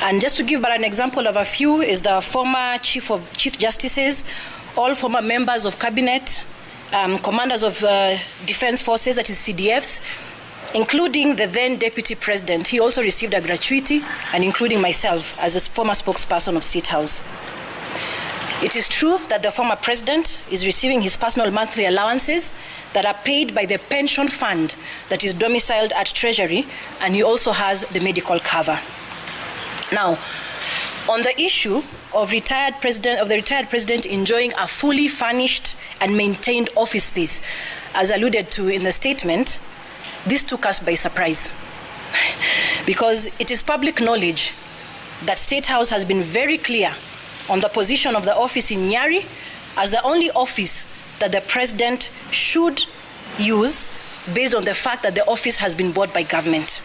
And just to give but an example of a few is the former Chief Justices, all former members of cabinet, commanders of defense forces, that is CDFs, including the then Deputy President. He also received a gratuity, and including myself as a former spokesperson of State House. It is true that the former president is receiving his personal monthly allowances that are paid by the pension fund that is domiciled at Treasury, and he also has the medical cover. Now, on the issue of the retired president enjoying a fully furnished and maintained office space, as alluded to in the statement, this took us by surprise because it is public knowledge that State House has been very clear on the position of the office in Nyari as the only office that the president should use based on the fact that the office has been bought by government.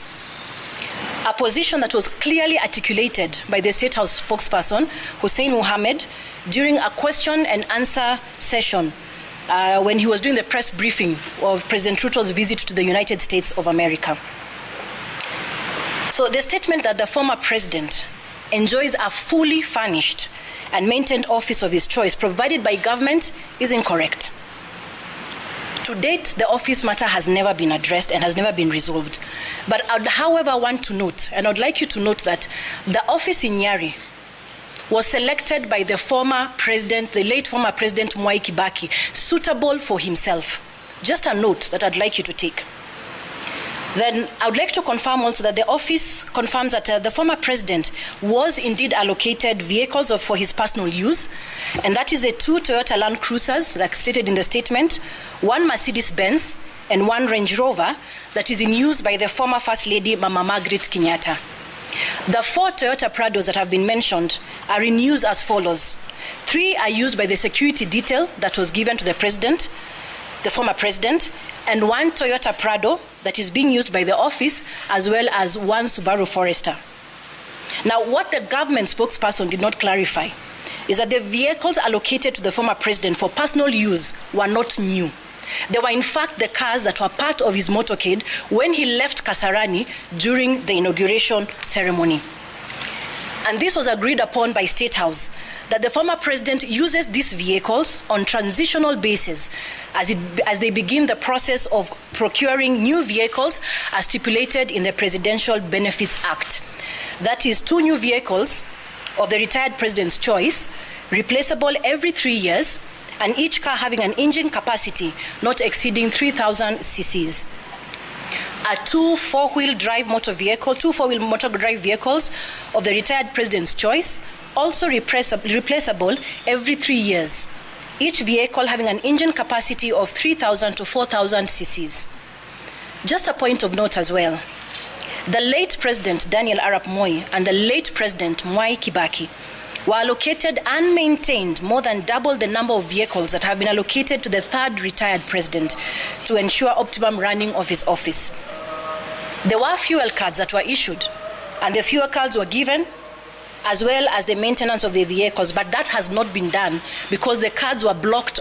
A position that was clearly articulated by the State House spokesperson, Hussein Mohammed, during a question and answer session when he was doing the press briefing of President Ruto's visit to the United States of America. So the statement that the former president enjoys a fully furnished and maintained office of his choice provided by government is incorrect. To date, the office matter has never been addressed and has never been resolved. But I'd, however, want to note, and I'd like you to note that the office in Nyari was selected by the former president, the late former president Mwai Kibaki, suitable for himself. Just a note that I'd like you to take. Then I would like to confirm also that the office confirms that the former president was indeed allocated vehicles for his personal use, and that is the 2 Toyota Land Cruisers, like stated in the statement, 1 Mercedes-Benz, and 1 Range Rover that is in use by the former First Lady Mama Margaret Kenyatta. The 4 Toyota Prados that have been mentioned are in use as follows. 3 are used by the security detail that was given to the president, the former president, and 1 Toyota Prado that is being used by the office, as well as 1 Subaru Forester. Now, what the government spokesperson did not clarify is that the vehicles allocated to the former president for personal use were not new. They were in fact the cars that were part of his motorcade when he left Kasarani during the inauguration ceremony. And this was agreed upon by State House, that the former president uses these vehicles on transitional basis as they begin the process of procuring new vehicles as stipulated in the Presidential Benefits Act. That is 2 new vehicles of the retired president's choice, replaceable every 3 years, and each car having an engine capacity not exceeding 3,000 cc's. 2 four-wheel motor drive vehicles of the retired president's choice, also replaceable every 3 years, each vehicle having an engine capacity of 3,000 to 4,000 cc's. Just a point of note as well, the late President Daniel Arap Moi and the late President Mwai Kibaki were allocated and maintained more than double the number of vehicles that have been allocated to the 3rd retired president to ensure optimum running of his office. There were fuel cards that were issued, and the fuel cards were given, as well as the maintenance of the vehicles, but that has not been done because the cards were blocked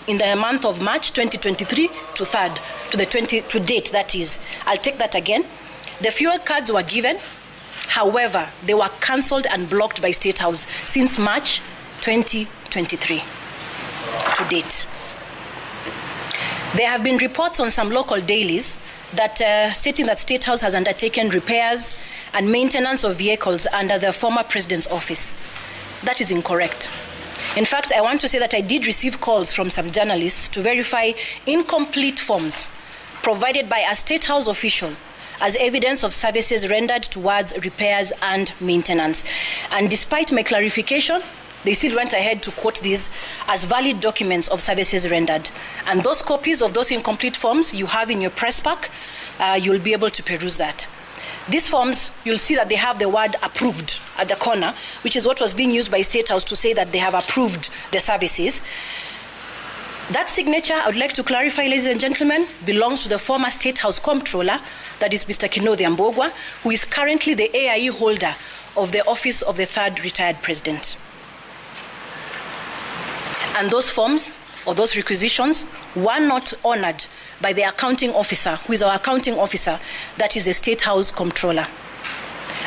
in the month of March 2023 to date, that is. I'll take that again. The fuel cards were given, however, they were cancelled and blocked by State House since March 2023 to date. There have been reports on some local dailies that stating that State House has undertaken repairs and maintenance of vehicles under the former president's office. That is incorrect. In fact, I want to say that I did receive calls from some journalists to verify incomplete forms provided by a State House official as evidence of services rendered towards repairs and maintenance. And despite my clarification, they still went ahead to quote these as valid documents of services rendered. And those copies of those incomplete forms you have in your press pack, you'll be able to peruse that. These forms, you'll see that they have the word approved at the corner, which is what was being used by State House to say that they have approved the services. That signature, I would like to clarify, ladies and gentlemen, belongs to the former State House Comptroller, that is Mr. Kinodhi Ambogwa, who is currently the AIE holder of the office of the 3rd retired president. And those forms, or those requisitions, were not honored by the accounting officer, who is our accounting officer, that is the State House Comptroller.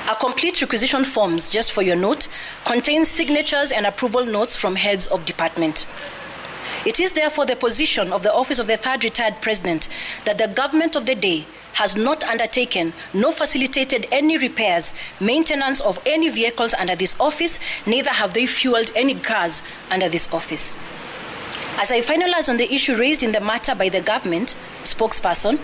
A complete requisition forms, just for your note, contains signatures and approval notes from heads of department. It is therefore the position of the Office of the Third Retired President that the government of the day has not undertaken nor facilitated any repairs, maintenance of any vehicles under this office, neither have they fueled any cars under this office. As I finalize on the issue raised in the matter by the government spokesperson,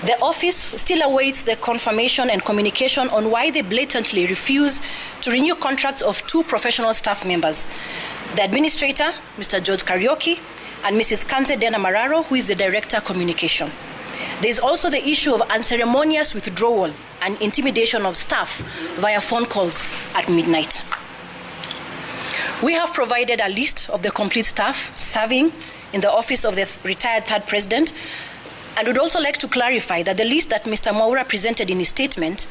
the office still awaits the confirmation and communication on why they blatantly refuse to renew contracts of two professional staff members, the administrator, Mr. George Karaoke, and Mrs. Kanze Dena Mararo, who is the Director Communication. There is also the issue of unceremonious withdrawal and intimidation of staff via phone calls at midnight. We have provided a list of the complete staff serving in the office of the retired third president, and would also like to clarify that the list that Mr. Mwaura presented in his statement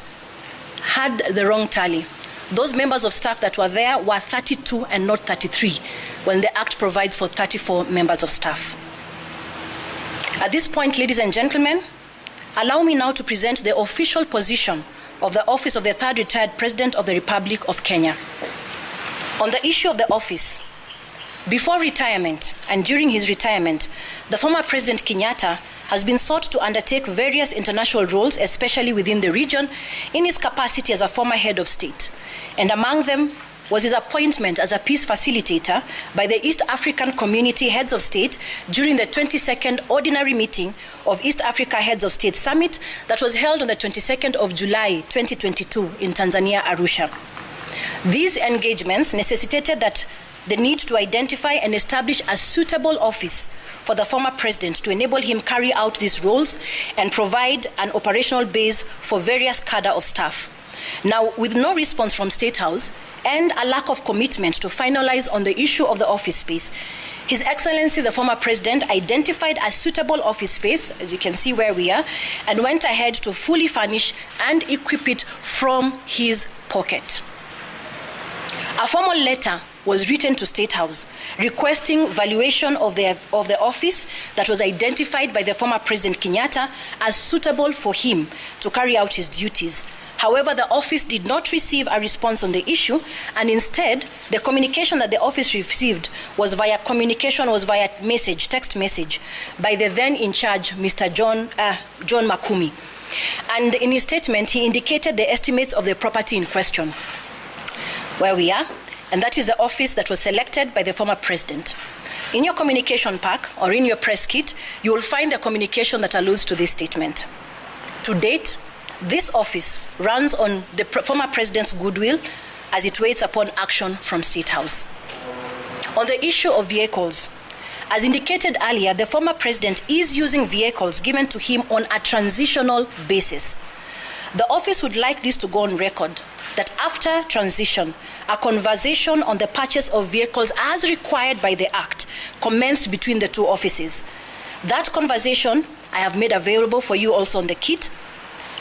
had the wrong tally. Those members of staff that were there were 32 and not 33, when the Act provides for 34 members of staff. At this point, ladies and gentlemen, allow me now to present the official position of the Office of the Third Retired President of the Republic of Kenya. On the issue of the office, before retirement and during his retirement, the former President Kenyatta has been sought to undertake various international roles, especially within the region, in his capacity as a former head of state. And among them was his appointment as a peace facilitator by the East African Community Heads of State during the 22nd Ordinary Meeting of East Africa Heads of State Summit that was held on the 22nd of July 2022 in Tanzania, Arusha. These engagements necessitated that the need to identify and establish a suitable office for the former president to enable him carry out these roles and provide an operational base for various cadre of staff. Now, with no response from State House and a lack of commitment to finalize on the issue of the office space, His Excellency, the former president, identified a suitable office space, as you can see where we are, and went ahead to fully furnish and equip it from his pocket. A formal letter was written to State House requesting valuation of the office that was identified by the former President Kenyatta as suitable for him to carry out his duties. However, the office did not receive a response on the issue, and instead, the communication that the office received was via text message, by the then in charge, Mr. John Makumi. And in his statement, he indicated the estimates of the property in question, where we are, and that is the office that was selected by the former president. In your communication pack or in your press kit, you will find the communication that alludes to this statement. To date, this office runs on the former president's goodwill as it waits upon action from State House. On the issue of vehicles, as indicated earlier, the former president is using vehicles given to him on a transitional basis. The office would like this to go on record that after transition, a conversation on the purchase of vehicles as required by the Act commenced between the two offices. That conversation I have made available for you also on the kit,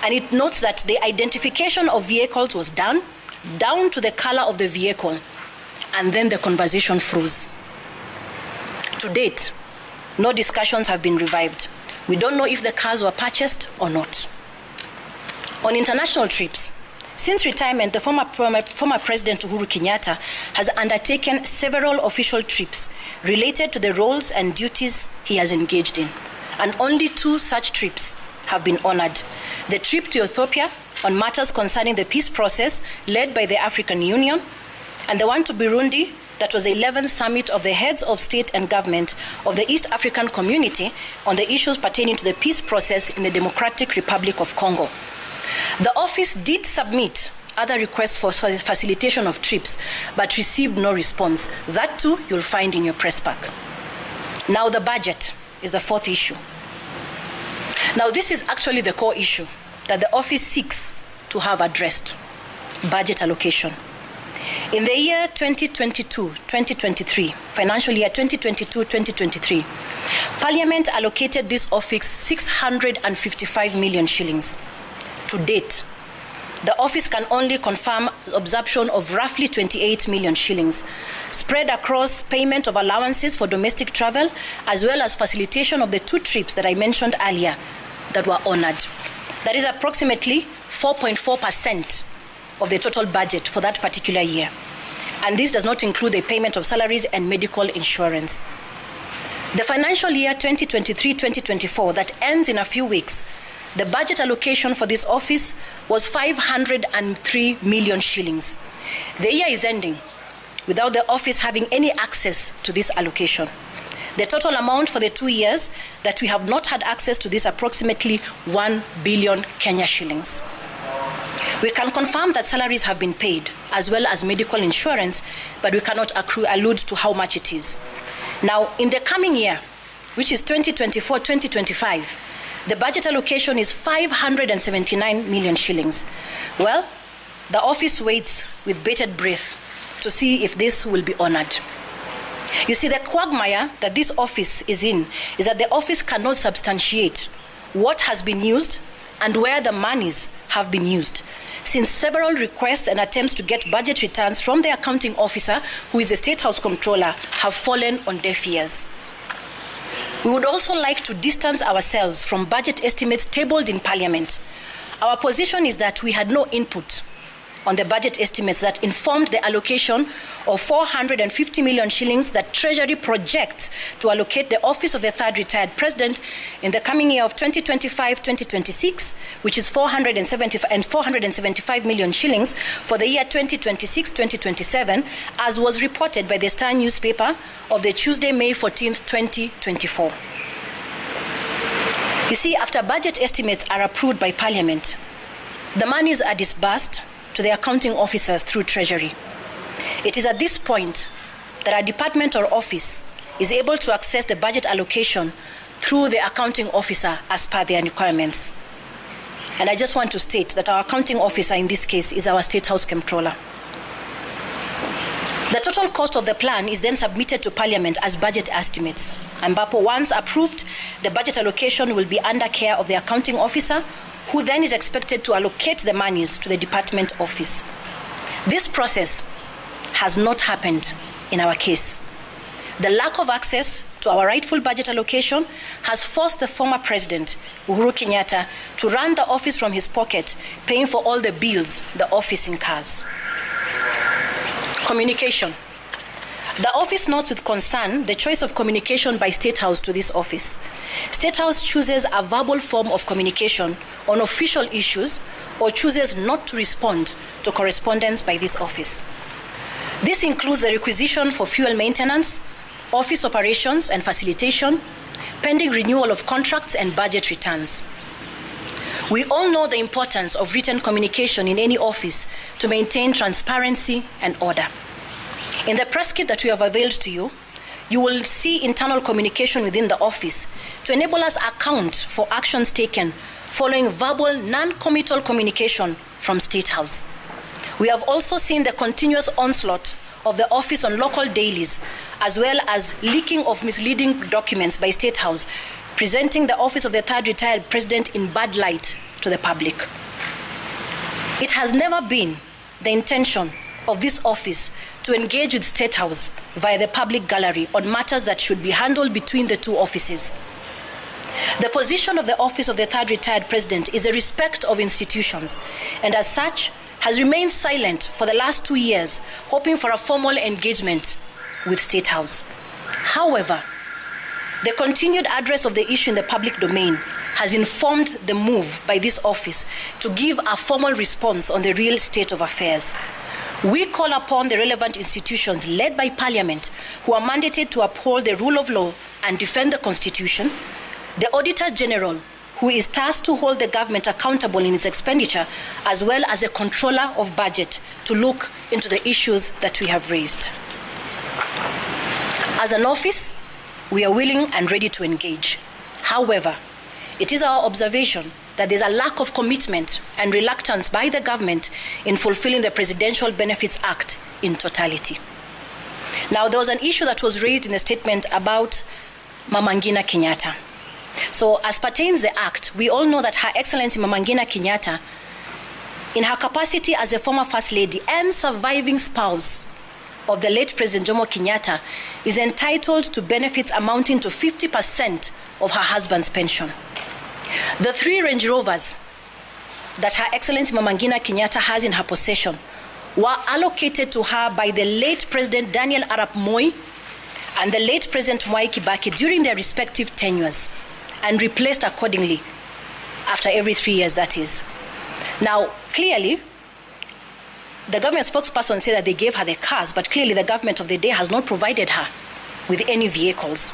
and it notes that the identification of vehicles was done, down to the color of the vehicle, and then the conversation froze. To date, no discussions have been revived. We don't know if the cars were purchased or not. On international trips, since retirement, the former President Uhuru Kenyatta has undertaken several official trips related to the roles and duties he has engaged in, and only 2 such trips have been honored. The trip to Ethiopia on matters concerning the peace process led by the African Union, and the one to Burundi that was the 11th summit of the heads of state and government of the East African Community on the issues pertaining to the peace process in the Democratic Republic of Congo. The office did submit other requests for facilitation of trips, but received no response. That too you'll find in your press pack. Now the budget is the 4th issue. Now this is actually the core issue that the office seeks to have addressed: budget allocation. In the year 2022-2023, financial year 2022-2023, Parliament allocated this office 655 million shillings. To date, the office can only confirm absorption of roughly 28 million shillings, spread across payment of allowances for domestic travel, as well as facilitation of the 2 trips that I mentioned earlier that were honored. That is approximately 4.4% of the total budget for that particular year. And this does not include the payment of salaries and medical insurance. The financial year 2023-2024 that ends in a few weeks, the budget allocation for this office was 503 million shillings. The year is ending without the office having any access to this allocation. The total amount for the 2 years that we have not had access to this approximately 1 billion Kenya shillings. We can confirm that salaries have been paid, as well as medical insurance, but we cannot allude to how much it is. Now, in the coming year, which is 2024-2025, the budget allocation is 579 million shillings. Well, the office waits with bated breath to see if this will be honored. You see, the quagmire that this office is in is that the office cannot substantiate what has been used and where the monies have been used, since several requests and attempts to get budget returns from the accounting officer, who is the State House Comptroller, have fallen on deaf ears. We would also like to distance ourselves from budget estimates tabled in Parliament. Our position is that we had no input on the budget estimates that informed the allocation of 450 million shillings that Treasury projects to allocate the office of the third retired president in the coming year of 2025-2026, which is 475 million shillings for the year 2026-2027, as was reported by the Star newspaper of the Tuesday, May 14th, 2024. You see, after budget estimates are approved by Parliament, the monies are disbursed to the accounting officers through Treasury. It is at this point that our department or office is able to access the budget allocation through the accounting officer as per their requirements. And I just want to state that our accounting officer in this case is our State House Comptroller. The total cost of the plan is then submitted to Parliament as budget estimates. And once approved, the budget allocation will be under care of the accounting officer, who then is expected to allocate the monies to the department office. This process has not happened in our case. The lack of access to our rightful budget allocation has forced the former president, Uhuru Kenyatta, to run the office from his pocket, paying for all the bills the office incurs. Communication. The office notes with concern the choice of communication by State House to this office. State House chooses a verbal form of communication on official issues or chooses not to respond to correspondence by this office. This includes the requisition for fuel maintenance, office operations and facilitation, pending renewal of contracts and budget returns. We all know the importance of written communication in any office to maintain transparency and order. In the press kit that we have availed to you, you will see internal communication within the office to enable us account for actions taken following verbal non-committal communication from State House. We have also seen the continuous onslaught of the office on local dailies, as well as leaking of misleading documents by State House, presenting the office of the third retired president in bad light to the public. It has never been the intention of this office to engage with State House via the public gallery on matters that should be handled between the two offices. The position of the office of the third retired president is the respect of institutions, and as such has remained silent for the last 2 years, hoping for a formal engagement with State House. However, the continued address of the issue in the public domain has informed the move by this office to give a formal response on the real state of affairs. We call upon the relevant institutions led by Parliament, who are mandated to uphold the rule of law and defend the Constitution, the Auditor General, who is tasked to hold the government accountable in its expenditure, as well as the Controller of Budget, to look into the issues that we have raised. As an office, we are willing and ready to engage. However, it is our observation that there's a lack of commitment and reluctance by the government in fulfilling the Presidential Benefits Act in totality. Now, there was an issue that was raised in the statement about Mama Ngina Kenyatta. So, as pertains the Act, we all know that Her Excellency Mama Ngina Kenyatta, in her capacity as a former First Lady and surviving spouse of the late President Jomo Kenyatta, is entitled to benefits amounting to 50% of her husband's pension. The 3 Range Rovers that Her Excellency Mama Ngina Kenyatta has in her possession were allocated to her by the late President Daniel Arap Moi and the late President Mwai Kibaki during their respective tenures, and replaced accordingly after every 3 years, that is. Now, clearly, the government spokesperson said that they gave her the cars, but clearly the government of the day has not provided her with any vehicles.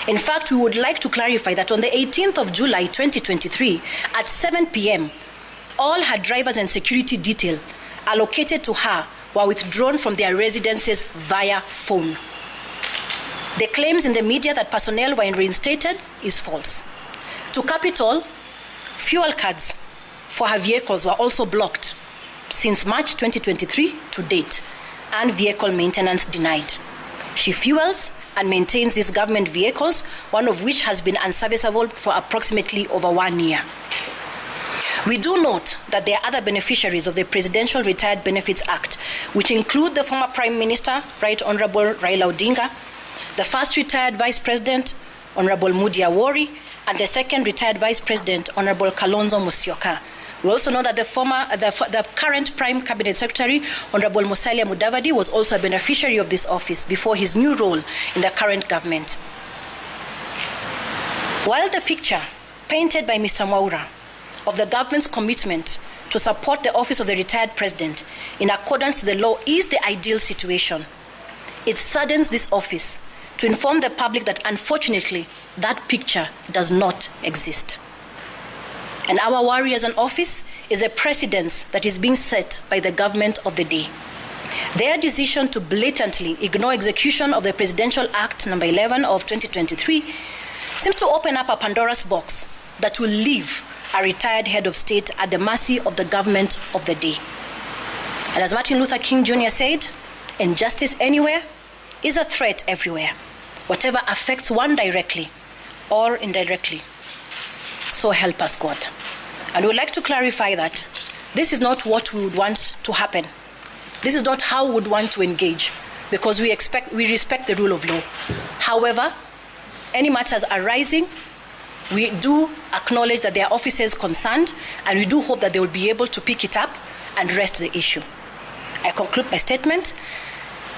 In fact, we would like to clarify that on the 18th of July 2023 at 7 p.m., all her drivers and security detail allocated to her were withdrawn from their residences via phone. The claims in the media that personnel were reinstated is false. To cap it all, fuel cards for her vehicles were also blocked since March 2023 to date, and vehicle maintenance denied. She fuels and maintains these government vehicles, one of which has been unserviceable for approximately over 1 year. We do note that there are other beneficiaries of the Presidential Retired Benefits Act, which include the former Prime Minister, Right Honorable Raila Odinga, the first retired Vice President, Honorable Mudi Awori, and the second retired Vice President, Honorable Kalonzo Musyoka. We also know that the current Prime Cabinet Secretary, Honorable Musalia Mudavadi, was also a beneficiary of this office before his new role in the current government. While the picture painted by Mr. Mwaura of the government's commitment to support the office of the retired president in accordance to the law is the ideal situation, it saddens this office to inform the public that unfortunately that picture does not exist. And our worry as an office is a precedence that is being set by the government of the day. Their decision to blatantly ignore execution of the Presidential Act No. 11 of 2023 seems to open up a Pandora's box that will leave a retired head of state at the mercy of the government of the day. And as Martin Luther King Jr. said, injustice anywhere is a threat everywhere, whatever affects one directly or indirectly. So help us God. And we would like to clarify that this is not what we would want to happen. This is not how we would want to engage, because we respect the rule of law. However, any matters arising, we do acknowledge that there are officers concerned, and we do hope that they will be able to pick it up and rest the issue. I conclude my statement,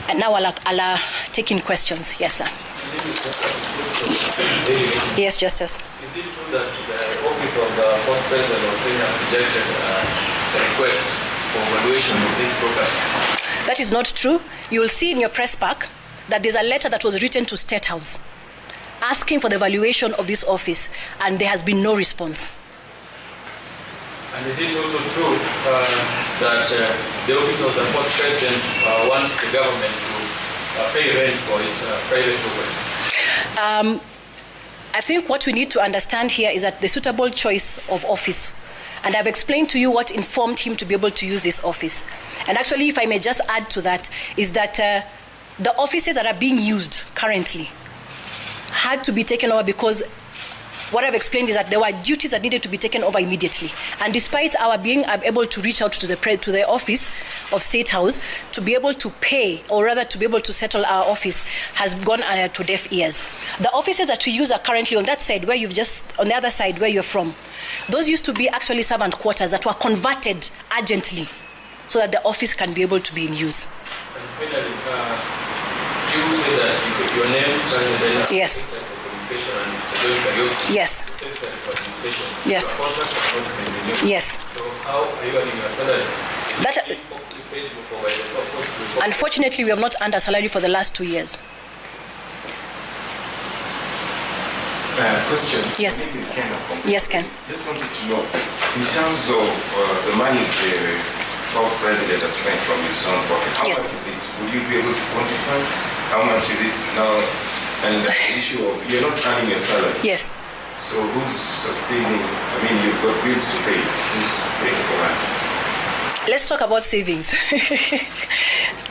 and now I'll take in questions. Yes, sir. Yes, Justice. Is it true that the office of the fourth president of Kenya rejected the request for valuation of this property? That is not true. You will see in your press pack that there's a letter that was written to State House asking for the valuation of this office, and there has been no response. And is it also true that the office of the fourth president wants the government to pay rent for its private property? I think what we need to understand here is that the suitable choice of office, and I've explained to you what informed him to be able to use this office. And actually, if I may just add to that, is that the offices that are being used currently had to be taken over, because what I've explained is that there were duties that needed to be taken over immediately. And despite our being able to reach out to the office of State House to be able to pay, or rather to be able to settle our office, has gone to deaf ears. The offices that we use are currently on that side, on the other side where you're from. Those used to be actually servant quarters that were converted urgently so that the office can be able to be in use. And finally, you say that your name, President, yes. Yes. Yes. Yes. So how are you earning your salary? Unfortunately, we have not earned a salary for the last 2 years. Question. Yes. Yes, Ken. Just wanted to know, in terms of the money the fourth president has spent from his own pocket, how yes. much is it? Will you be able to quantify how much is it now? And the issue of you're not earning a salary. Yes. So who's sustaining? I mean, you've got bills to pay. Who's paying for that? Let's talk about savings.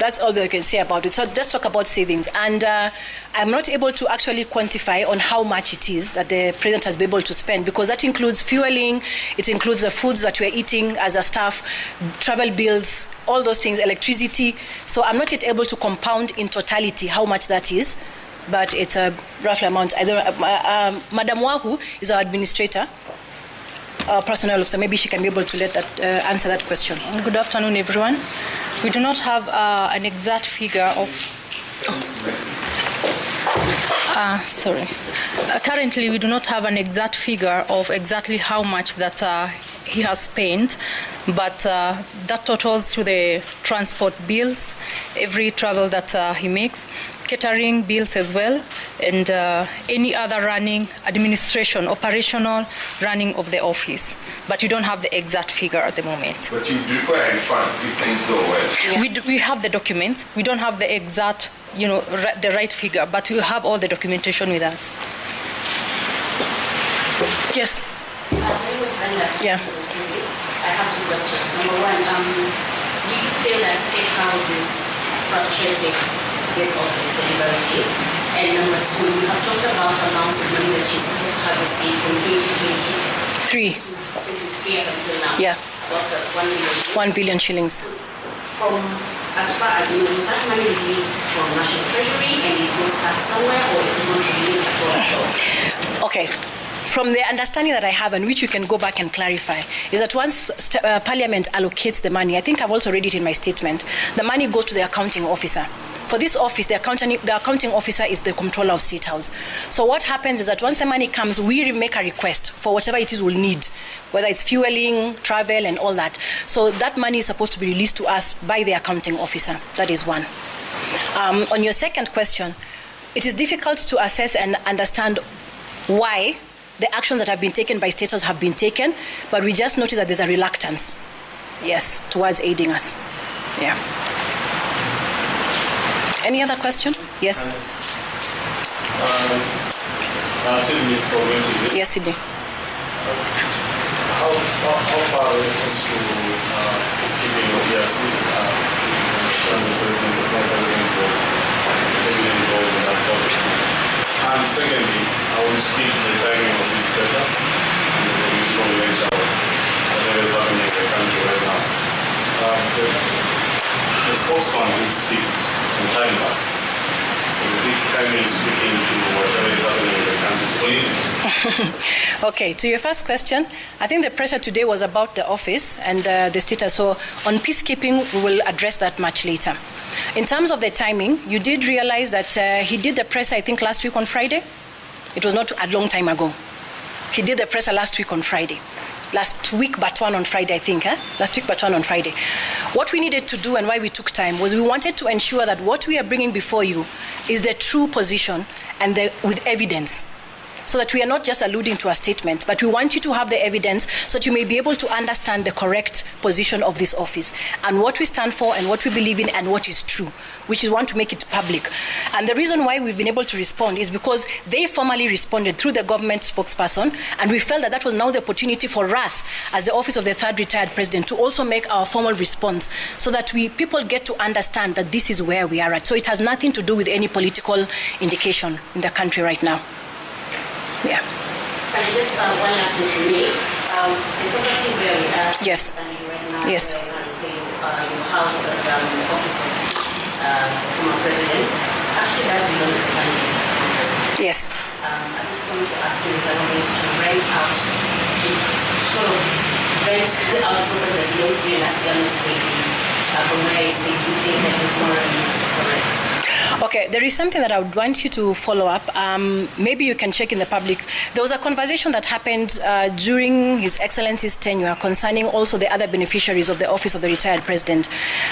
That's all that I can say about it. So just talk about savings. And I'm not able to actually quantify on how much it is that the president has been able to spend, because that includes fueling, it includes the foods that we're eating as a staff, travel bills, all those things, electricity. So I'm not yet able to compound in totality how much that is, but it's a rough amount. Madam Wahu is our administrator. our personnel officer. Maybe she can be able to answer that question. Good afternoon, everyone. We do not have an exact figure of... currently, we do not have an exact figure of exactly how much that he has spent, but that totals through the transport bills, every travel that he makes, catering bills as well, and any other running, administration, operational running of the office. But you don't have the exact figure at the moment. But you require a refund if things go well. Yeah. We have the documents. We don't have the exact, the right figure, but we have all the documentation with us. Yes. My name is Brenda. Yeah. I have two questions. Number one, do you feel that State House is frustrating this office deliberately? And number two, you have talked about amounts of money that you're supposed to have received from 2023 up until now. Yeah. About 1 billion shillings. 1 billion shillings. From, as far as you know, is that money released from National Treasury and it goes back somewhere, or it was not released at all? Okay. From the understanding that I have, and which you can go back and clarify, is that once Parliament allocates the money, I think I've also read it in my statement, the money goes to the accounting officer. For this office, the accounting officer is the controller of State House. So what happens is that once the money comes, we make a request for whatever it is we'll need, whether it's fueling, travel, and all that. So that money is supposed to be released to us by the accounting officer. That is one. On your second question, it is difficult to assess and understand why the actions that have been taken by State House have been taken, but we just notice that there's a reluctance, yes, towards aiding us. Yeah. Any other question? Yes. Sydney, yes, Sydney. How far away was to peacekeeping or DRC? The former president was heavily involved in that process. And secondly, I want to speak to the timing of this letter and the useful nature of whatever is happening in the country right now. The spokesman did speak some time back. So is this timing speaking to whatever is happening in the country politically? Okay, to your first question, I think the pressure today was about the office and the status. So on peacekeeping, we will address that much later. In terms of the timing, you did realize that he did the presser, I think, last week on Friday. It was not a long time ago. He did the presser last week on Friday. Last week, but one on Friday, I think. Last week, but one on Friday. What we needed to do and why we took time was we wanted to ensure that what we are bringing before you is the true position and with evidence. So that we are not just alluding to a statement, but we want you to have the evidence so that you may be able to understand the correct position of this office and what we stand for and what we believe in and what is true, which is want to make it public. And the reason why we've been able to respond is because they formally responded through the government spokesperson, and we felt that that was now the opportunity for us as the Office of the Third Retired President to also make our formal response so that people get to understand that this is where we are at. So it has nothing to do with any political indication in the country right now. Yeah. And just one last one for me. The property where we are yes. right now, yes. Where your house as the office of former president actually does belong to the family of the former president. Yes. At this point, you're asking the government to rent out, to sort of rent out the property that belongs to you and ask the government to pay you. From where you see, you think that is morally correct? Okay, there is something that I would want you to follow up. Maybe you can check in the public. There was a conversation that happened during His Excellency's tenure concerning also the other beneficiaries of the Office of the Retired President.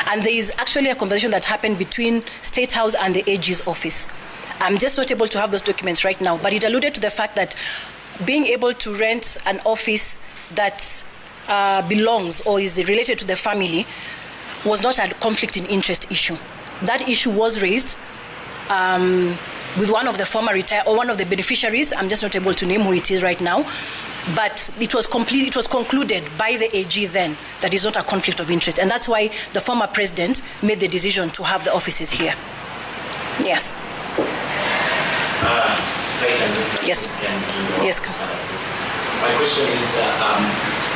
And there is actually a conversation that happened between State House and the AG's office. I'm just not able to have those documents right now, but it alluded to the fact that being able to rent an office that belongs or is related to the family was not a conflict in interest issue. That issue was raised with one of the former retired or one of the beneficiaries. I'm just not able to name who it is right now, but it was concluded by the AG then that is not a conflict of interest, and that's why the former president made the decision to have the offices here. Yes. Yes. Yes. My question is.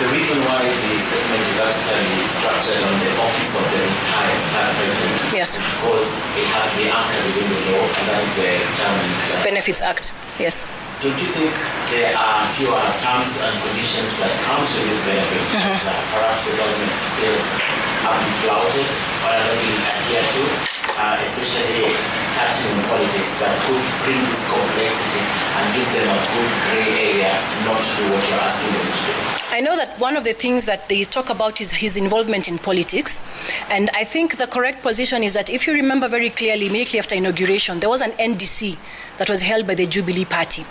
The reason why the settlement is actually structured on the office of the retired president yes. is because it has to be anchored within the law, and that is the Retirement Benefits Act. Yes. don't you think there are terms and conditions like comes with these benefits that perhaps the government feels have been flouted or are not being adhered to, especially touching on politics that could bring this complexity and gives them a good gray area not to do what you're asking them to do? I know that one of the things that they talk about is his involvement in politics. And I think the correct position is that if you remember very clearly, immediately after inauguration, there was an NDC that was held by the Jubilee Party.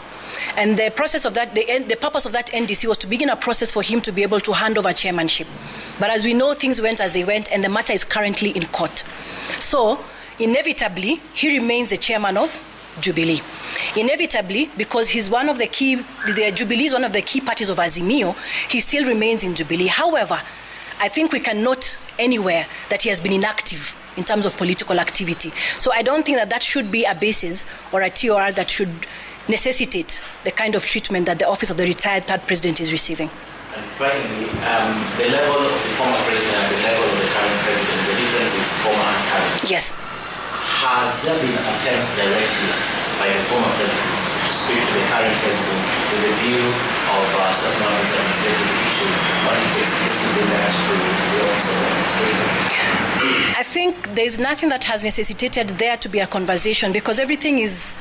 And the process of that, the purpose of that NDC was to begin a process for him to be able to hand over chairmanship. But as we know, things went as they went, and the matter is currently in court. So, inevitably, he remains the chairman of Jubilee. Inevitably, because he's one of the Jubilee is one of the key parties of Azimio, he still remains in Jubilee. However, I think we can note anywhere that he has been inactive in terms of political activity. So I don't think that that should be a basis or a TOR that should necessitate the kind of treatment that the office of the retired third president is receiving. And finally, the level of the former president and the level of the current president, the difference is former and current. Yes. Has there been attempts directly by the former president to speak to the current president with a view of certain of these administrative issues when it's exclusively left to the office of the administrator? I think there's nothing that has necessitated there to be a conversation, because everything it's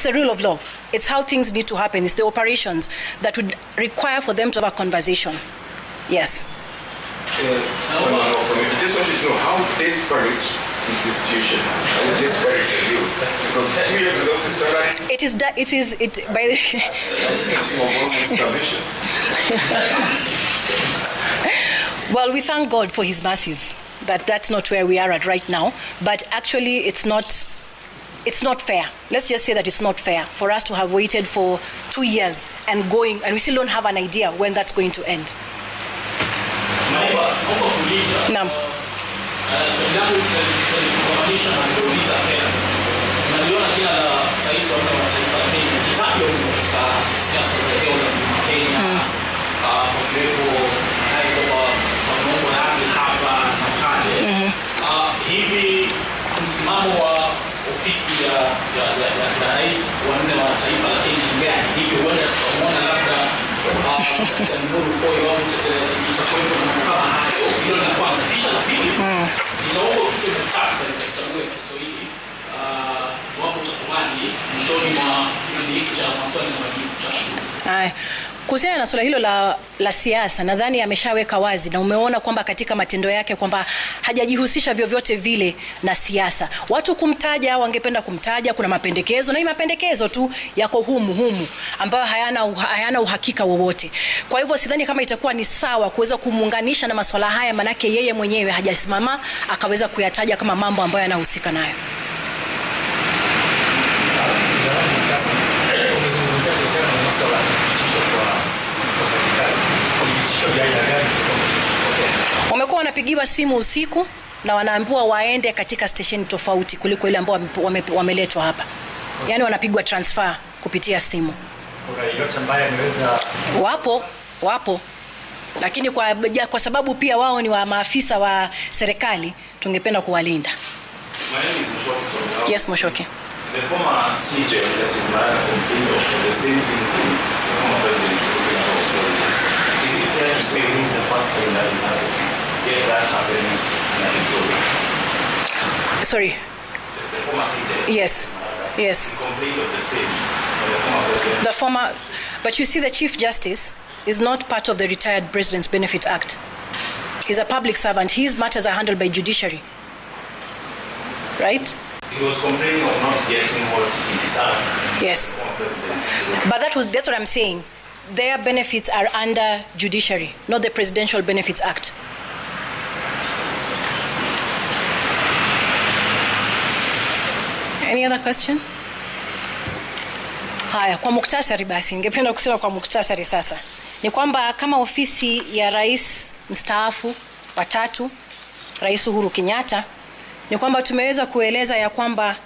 a rule of law. It's how things need to happen. It's the operations that would require for them to have a conversation. Yes. So, I just wanted to know how desperate is the situation? How desperate are you? Because 2 years without the salary. By the Well, we thank God for his mercies. That's not where we are at right now. But actually, it's not fair. Let's just say that it's not fair for us to have waited for 2 years and we still don't have an idea when that's going to end. Naam. Hivi msimamo wa ofisi ya rais wa nne wa taifa la Kenya gani? Hivi huenda tukamwona labda Uhuru foyo au itakuwepo mambo kama hayo. Hilo la kwanza. Kisha la pili, nitaomba utupe muhtasari katika lugha ya Kiswahili wapo takubali mwishoni mwa kipindi hiki cha maswali na majibu. Tutashukuru. Kuhusiana na swala hilo la siasa, nadhani ameshaweka wazi na umeona kwamba katika matendo yake kwamba hajajihusisha vyovyote vile na siasa. Watu kumtaja, wangependa kumtaja, kuna mapendekezo, na hii mapendekezo tu yako humu ambayo hayana uhakika wowote. Kwa hivyo sidhani kama itakuwa ni sawa kuweza kumuunganisha na masuala haya, manake yeye mwenyewe hajasimama akaweza kuyataja kama mambo ambayo yanahusika nayo. Wamekuwa wanapigiwa simu usiku na wanaambiwa waende katika station tofauti kuliko ile ambao wameletwa hapa. Yaani wanapigwa transfer kupitia simu. Kuna yote ambaye ameweza wapo. Lakini kwa sababu pia wao ni wa maafisa wa serikali, tungependa kuwalinda. My name is Moshoki. Yes, Moshoki. The former CJ, Justice Maraga, complained of the same thing to the former president, Is it fair to say this is the first time that is happening? Yeah, that happened in history. Sorry. The former CJ. Yes. Maraga, yes. He complained of the same from the former president. But you see, the Chief Justice is not part of the Retired President's Benefit Act. He's a public servant. His matters are handled by judiciary. Right? He was complaining of not getting what he deserved. Yes. But that's what I'm saying. Their benefits are under judiciary, not the Presidential Benefits Act. Any other question? Haya, kwa muktasari basi, ningependa kusema kwa muktasari sasa. Ni kwamba kama ofisi ya rais mstaafu wa 3, Rais Uhuru Kenyatta, ni kwamba tumeweza kueleza ya kwamba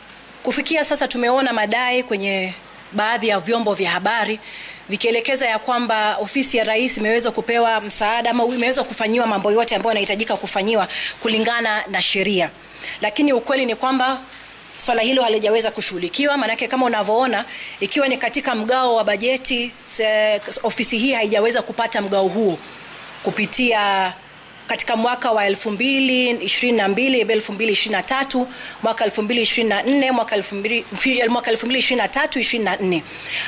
kufikia sasa tumeona madai kwenye baadhi ya vyombo vya habari vikielekeza ya kwamba ofisi ya rais imeweza kupewa msaada ama imeweza kufanyiwa mambo yote ambayo yanahitajika kufanyiwa kulingana na sheria. Lakini ukweli ni kwamba swala hilo halijaweza kushughulikiwa. Maanake kama unavyoona, ikiwa ni katika mgao wa bajeti, ofisi hii haijaweza kupata mgao huo kupitia katika mwaka wa 2022, 2023, mwaka 2024, mwaka 2023-24,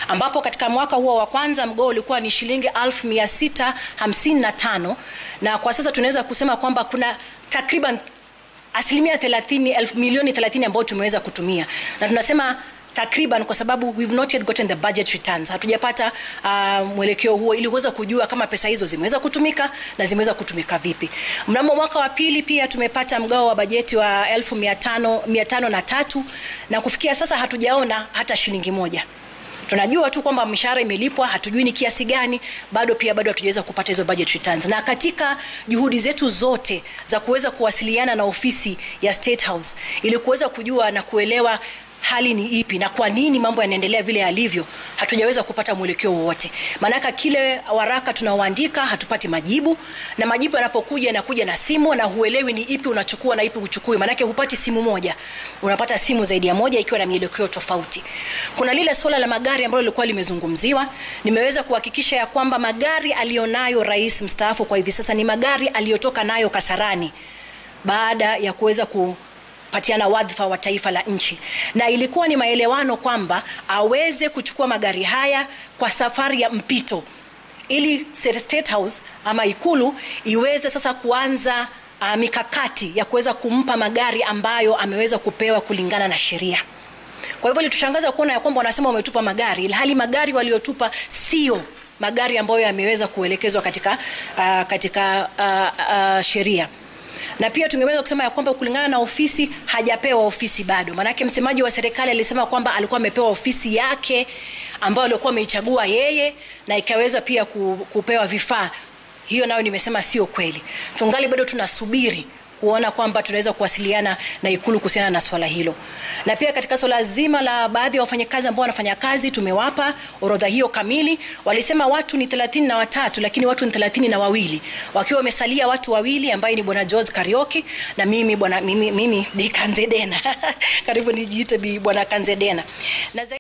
ambapo katika mwaka huo wa kwanza mgao ulikuwa ni shilingi 1655, na kwa sasa tunaweza kusema kwamba kuna takriban asilimia 30, milioni 30 ambao tumeweza kutumia. Na tunasema takriban kwa sababu we've not yet gotten the budget returns. Hatujapata mwelekeo huo ili kuweza kujua kama pesa hizo zimeweza kutumika na zimeweza kutumika vipi. Mnamo mwaka wa pili pia tumepata mgao wa bajeti wa 1503, na kufikia sasa hatujaona hata shilingi moja. Tunajua tu kwamba mishahara imelipwa, hatujui ni kiasi gani, bado hatujaweza kupata hizo budget returns. Na katika juhudi zetu zote za kuweza kuwasiliana na ofisi ya State House ili kuweza kujua na kuelewa hali ni ipi na kwa nini mambo yanaendelea vile yalivyo, hatujaweza kupata mwelekeo wowote. Maana kile waraka tunaoandika hatupati majibu, na majibu yanapokuja yanakuja na simu, na huelewi ni ipi unachukua na ipi uchukui. Maana hupati simu moja, unapata simu zaidi ya moja ikiwa na mielekeo tofauti. Kuna lile swala la magari ambalo lilikuwa limezungumziwa. Nimeweza kuhakikisha ya kwamba magari alionayo rais mstaafu kwa hivi sasa ni magari aliyotoka nayo Kasarani baada ya kuweza patiana wadhifa wa taifa la nchi, na ilikuwa ni maelewano kwamba aweze kuchukua magari haya kwa safari ya mpito ili State House ama Ikulu iweze sasa kuanza mikakati ya kuweza kumpa magari ambayo ameweza kupewa kulingana na sheria. Kwa hivyo litushangaza kuona ya kwamba wanasema wametupa magari, ilhali magari waliotupa sio magari ambayo yameweza kuelekezwa katika sheria. Na pia tungeweza kusema ya kwamba kulingana na ofisi hajapewa ofisi bado. Manake msemaji wa serikali alisema kwamba alikuwa amepewa ofisi yake ambayo alikuwa ameichagua yeye na ikaweza pia kupewa vifaa. Hiyo nayo nimesema sio kweli. Tungali bado tunasubiri kuona kwamba tunaweza kuwasiliana na Ikulu kuhusiana na swala hilo. Na pia katika swala zima la baadhi ya wafanyakazi ambao wanafanya kazi, tumewapa orodha hiyo kamili. Walisema watu ni 33 lakini watu ni 32, wakiwa wamesalia watu wawili ambaye ni bwana George Karioki na mimi Bi Kanzedena. Karibu nijiite Bi bwana Kanzedena. Na